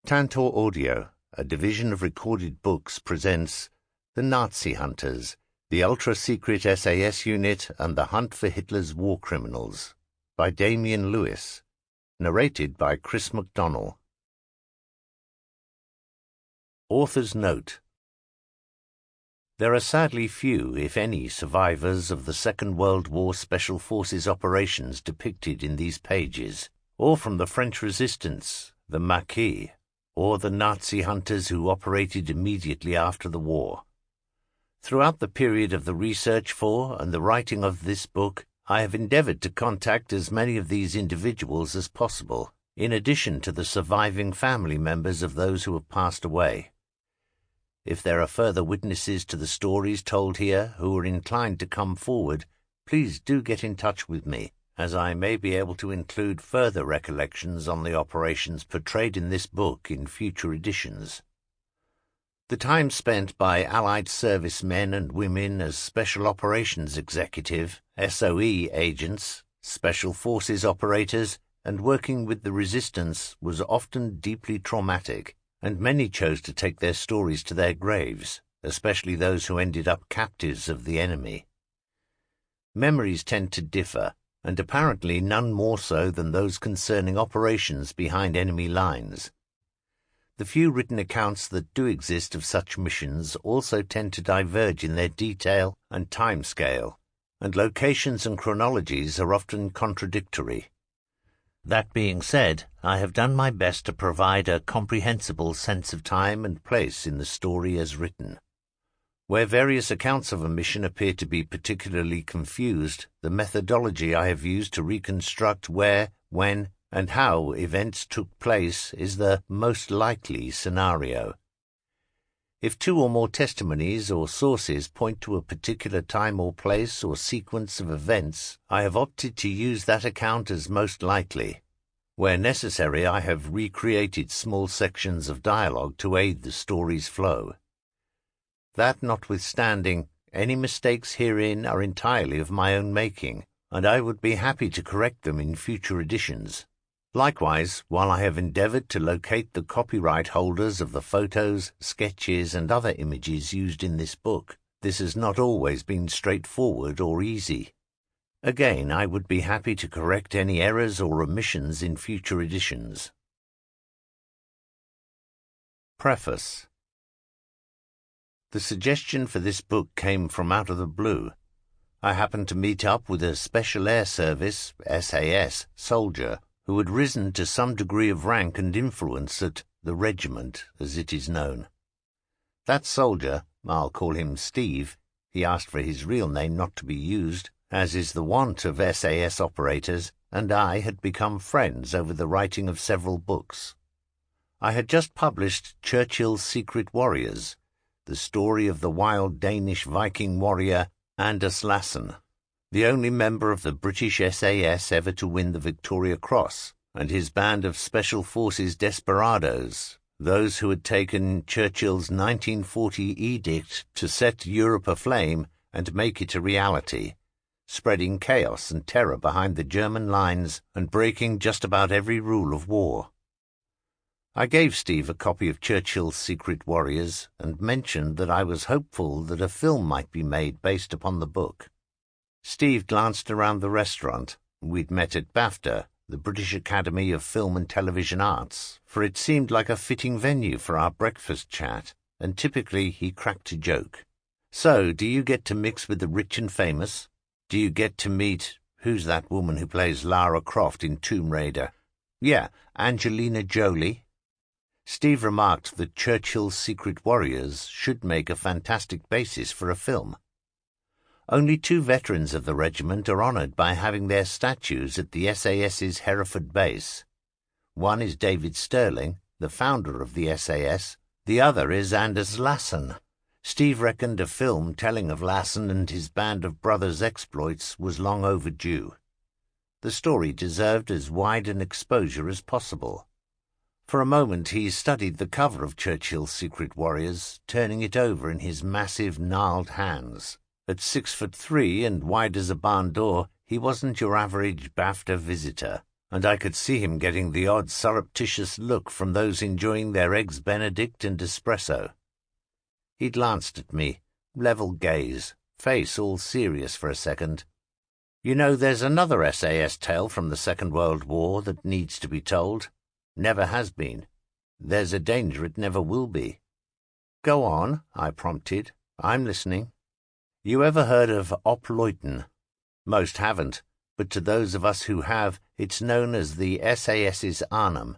Tantor Audio, a division of recorded books, presents The Nazi Hunters, the ultra-secret SAS unit and the hunt for Hitler's war criminals, by Damien Lewis, narrated by Chris Macdonnell. Author's Note: There are sadly few, if any, survivors of the Second World War Special Forces operations depicted in these pages, or from the French resistance, the Maquis, or the Nazi hunters who operated immediately after the war. Throughout the period of the research for and the writing of this book, I have endeavored to contact as many of these individuals as possible, in addition to the surviving family members of those who have passed away. If there are further witnesses to the stories told here who are inclined to come forward, please do get in touch with me, as I may be able to include further recollections on the operations portrayed in this book in future editions. The time spent by Allied servicemen and women as Special Operations Executive, SOE agents, Special Forces operators, and working with the resistance was often deeply traumatic, and many chose to take their stories to their graves, especially those who ended up captives of the enemy. Memories tend to differ, and apparently none more so than those concerning operations behind enemy lines. The few written accounts that do exist of such missions also tend to diverge in their detail and timescale, and locations and chronologies are often contradictory. That being said, I have done my best to provide a comprehensible sense of time and place in the story as written. Where various accounts of a mission appear to be particularly confused, the methodology I have used to reconstruct where, when, and how events took place is the most likely scenario. If two or more testimonies or sources point to a particular time or place or sequence of events, I have opted to use that account as most likely. Where necessary, I have recreated small sections of dialogue to aid the story's flow. That notwithstanding, any mistakes herein are entirely of my own making, and I would be happy to correct them in future editions. Likewise, while I have endeavored to locate the copyright holders of the photos, sketches, and other images used in this book, this has not always been straightforward or easy. Again, I would be happy to correct any errors or omissions in future editions. Preface. The suggestion for this book came from out of the blue. I happened to meet up with a Special Air Service, SAS, soldier who had risen to some degree of rank and influence at the regiment, as it is known. That soldier, I'll call him Steve, he asked for his real name not to be used, as is the wont of SAS operators, and I had become friends over the writing of several books. I had just published Churchill's Secret Warriors, the story of the wild Danish Viking warrior Anders Lassen, the only member of the British SAS ever to win the Victoria Cross, and his band of Special Forces desperadoes, those who had taken Churchill's 1940 edict to set Europe aflame and make it a reality, spreading chaos and terror behind the German lines and breaking just about every rule of war. I gave Steve a copy of Churchill's Secret Warriors and mentioned that I was hopeful that a film might be made based upon the book. Steve glanced around the restaurant. We'd met at BAFTA, the British Academy of Film and Television Arts, for it seemed like a fitting venue for our breakfast chat, and typically he cracked a joke. So, do you get to mix with the rich and famous? Do you get to meet, who's that woman who plays Lara Croft in Tomb Raider? Yeah, Angelina Jolie. Steve remarked that Churchill's Secret Warriors should make a fantastic basis for a film. Only two veterans of the regiment are honoured by having their statues at the SAS's Hereford base. One is David Sterling, the founder of the SAS. The other is Anders Lassen. Steve reckoned a film telling of Lassen and his band of brothers' exploits was long overdue. The story deserved as wide an exposure as possible. For a moment he studied the cover of Churchill's Secret Warriors, turning it over in his massive, gnarled hands. At 6'3" and wide as a barn door, he wasn't your average BAFTA visitor. and I could see him getting the odd surreptitious look from those enjoying their eggs Benedict and espresso. He glanced at me, level gaze, face all serious for a second. "You know, there's another SAS tale from the Second World War that needs to be told. Never has been. There's a danger it never will be." "Go on," I prompted. "I'm listening." "You ever heard of Opleuten?" Most haven't, but to those of us who have, it's known as the SAS's Arnhem.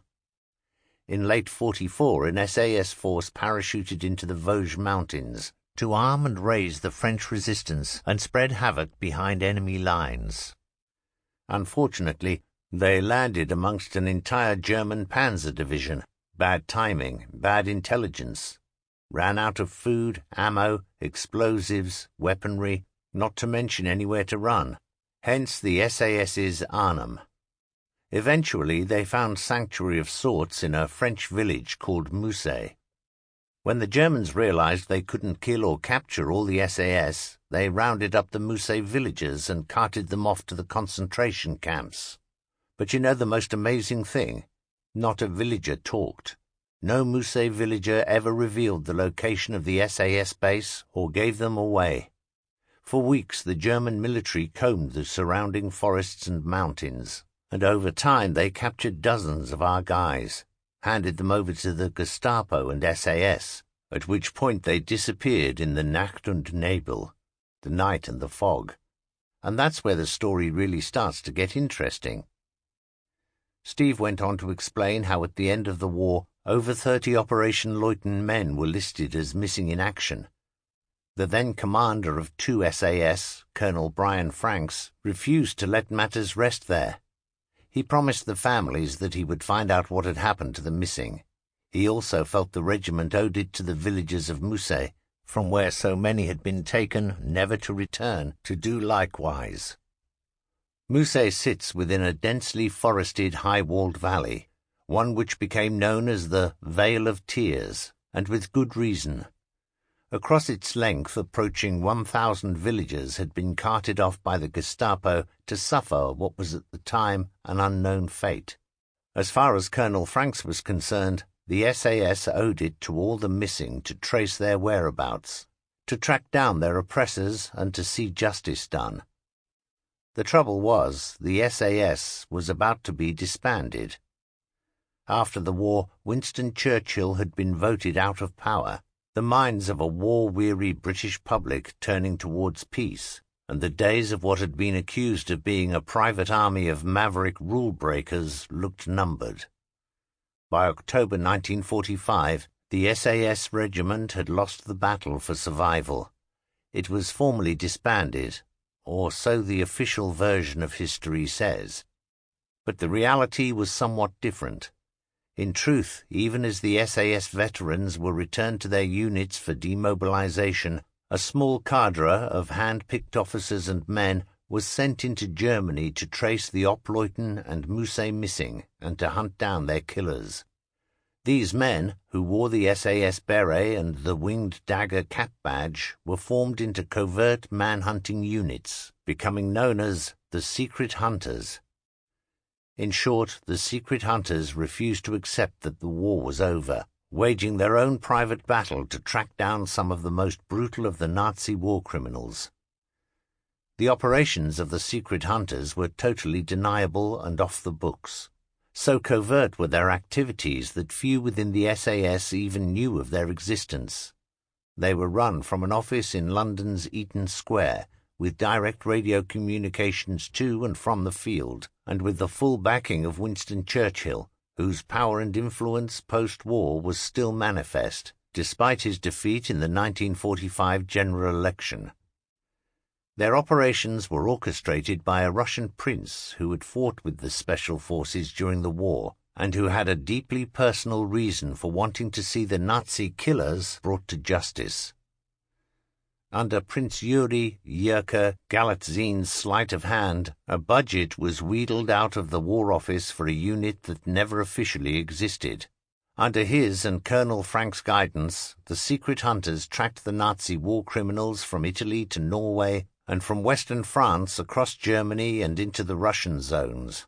In late 44, an SAS force parachuted into the Vosges Mountains to arm and raise the French resistance and spread havoc behind enemy lines. Unfortunately, they landed amongst an entire German panzer division. Bad timing, bad intelligence. Ran out of food, ammo, explosives, weaponry, not to mention anywhere to run. Hence the SAS's Arnhem. Eventually they found sanctuary of sorts in a French village called Mousset. When the Germans realized they couldn't kill or capture all the SAS, they rounded up the Mousset villagers and carted them off to the concentration camps. But you know the most amazing thing? Not a villager talked. No Mousset villager ever revealed the location of the SAS base or gave them away. For weeks the German military combed the surrounding forests and mountains, and over time they captured dozens of our guys, handed them over to the Gestapo and SAS, at which point they disappeared in the Nacht und Nebel, the night and the fog. And that's where the story really starts to get interesting. Steve went on to explain how at the end of the war, over 30 Operation Leuthen men were listed as missing in action. The then commander of 2 SAS, Colonel Brian Franks, refused to let matters rest there. He promised the families that he would find out what had happened to the missing. He also felt the regiment owed it to the villagers of Mousset, from where so many had been taken, never to return, to do likewise. Mousset sits within a densely forested, high-walled valley, one which became known as the Vale of Tears, and with good reason. Across its length, approaching 1,000 villagers had been carted off by the Gestapo to suffer what was at the time an unknown fate. As far as Colonel Franks was concerned, the SAS owed it to all the missing to trace their whereabouts, to track down their oppressors and to see justice done. The trouble was, the SAS was about to be disbanded. After the war, Winston Churchill had been voted out of power, the minds of a war-weary British public turning towards peace, and the days of what had been accused of being a private army of maverick rule-breakers looked numbered. By October 1945, the SAS regiment had lost the battle for survival. It was formally disbanded, or so the official version of history says. But the reality was somewhat different. In truth, even as the SAS veterans were returned to their units for demobilization, a small cadre of hand-picked officers and men was sent into Germany to trace the Opleuten and Mousset missing and to hunt down their killers. These men, who wore the SAS beret and the winged dagger cap badge, were formed into covert man-hunting units, becoming known as the Secret Hunters. In short, the Secret Hunters refused to accept that the war was over, waging their own private battle to track down some of the most brutal of the Nazi war criminals. The operations of the Secret Hunters were totally deniable and off the books. So covert were their activities that few within the SAS even knew of their existence. They were run from an office in London's Eaton Square, with direct radio communications to and from the field, and with the full backing of Winston Churchill, whose power and influence post-war was still manifest, despite his defeat in the 1945 general election. Their operations were orchestrated by a Russian prince who had fought with the special forces during the war, and who had a deeply personal reason for wanting to see the Nazi killers brought to justice. Under Prince Yuri Yerka Galatzin's sleight of hand, a budget was wheedled out of the War Office for a unit that never officially existed. Under his and Colonel Frank's guidance, the Secret Hunters tracked the Nazi war criminals from Italy to Norway and from western France across Germany and into the Russian zones.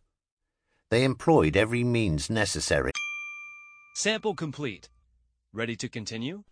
They employed every means necessary. Sample complete. Ready to continue?